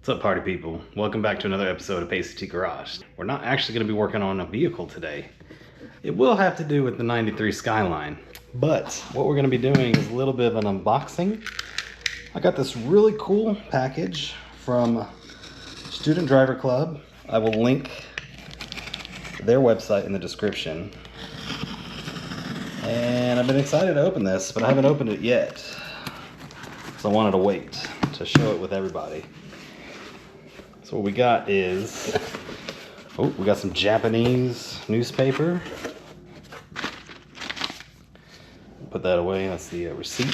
What's up, party people? Welcome back to another episode of Pasty-T Garage. We're not actually going to be working on a vehicle today. It will have to do with the 93 Skyline, but what we're going to be doing is a little bit of an unboxing. I got this really cool package from Student Driver Club. I will link their website in the description. And I've been excited to open this, but I haven't opened it yet. So I wanted to wait to show it with everybody. So what we got is, we got some Japanese newspaper. Put that away, that's the receipt.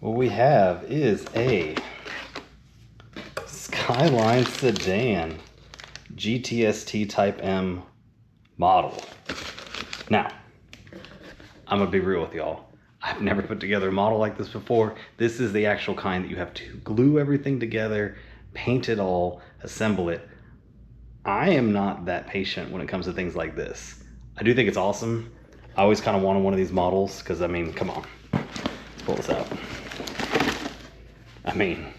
What we have is a Skyline Sedan GTS-T Type M model. Now, I'm gonna be real with y'all. I've never put together a model like this before. This is the actual kind that you have to glue everything together, paint it all, assemble it. I am not that patient when it comes to things like this. I do think it's awesome. I always kind of wanted one of these models because, I mean, come on. Let's pull this out. I mean,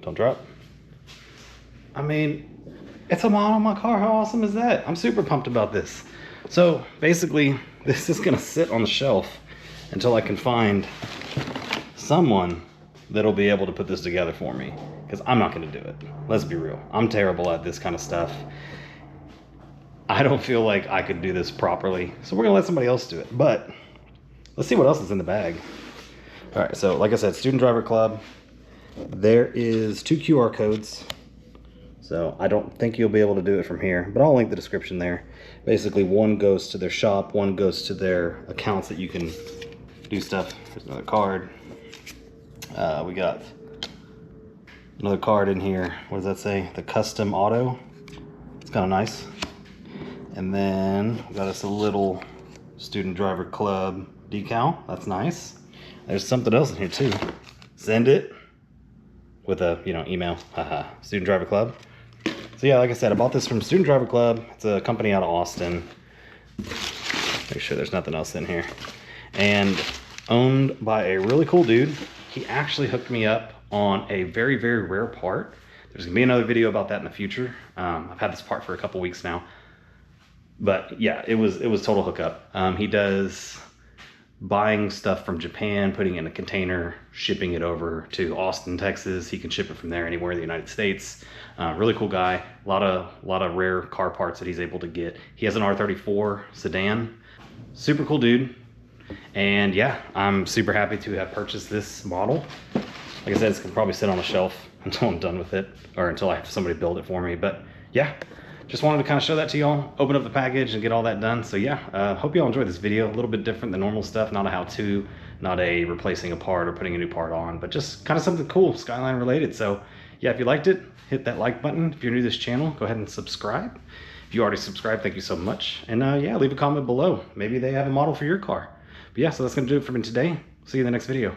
don't drop. I mean, it's a model on my car. How awesome is that? I'm super pumped about this. So basically, this is gonna sit on the shelf until I can find someone that'll be able to put this together for me, because I'm not gonna do it. Let's be real. I'm terrible at this kind of stuff. I don't feel like I could do this properly, so we're gonna let somebody else do it. But let's see what else is in the bag. All right, so like I said, Student Driver Club. There is 2 QR codes. So I don't think you'll be able to do it from here, but I'll link the description there. Basically, one goes to their shop, one goes to their accounts that you can do stuff. There's another card. We got another card in here. What does that say? The custom auto. It's kind of nice. And then we got us a little Student Driver Club decal. That's nice. There's something else in here too. Send it with a, email. Haha. Student Driver Club. So yeah, like I said, I bought this from Student Driver Club. It's a company out of Austin. Make sure there's nothing else in here. And owned by a really cool dude. He actually hooked me up on a very, very rare part. There's gonna be another video about that in the future. I've had this part for a couple weeks now. But yeah, it was total hookup. He does buying stuff from Japan, putting it in a container, shipping it over to Austin, Texas. He can ship it from there anywhere in the United States. Really cool guy. A lot of rare car parts that he's able to get. He has an R32 Sedan. Super cool dude. And yeah, I'm super happy to have purchased this model. Like I said, it's gonna probably sit on a shelf until I'm done with it, or until I have somebody build it for me. But yeah, just wanted to kind of show that to y'all, open up the package and get all that done. So yeah, hope y'all enjoyed this video. A little bit different than normal stuff, not a how-to, not a replacing a part or putting a new part on, but just kind of something cool, Skyline related. So yeah, if you liked it, hit that like button. If you're new to this channel, go ahead and subscribe. If you already subscribed, thank you so much. And yeah, leave a comment below. Maybe they have a model for your car. But yeah, so that's gonna do it for me today. See you in the next video.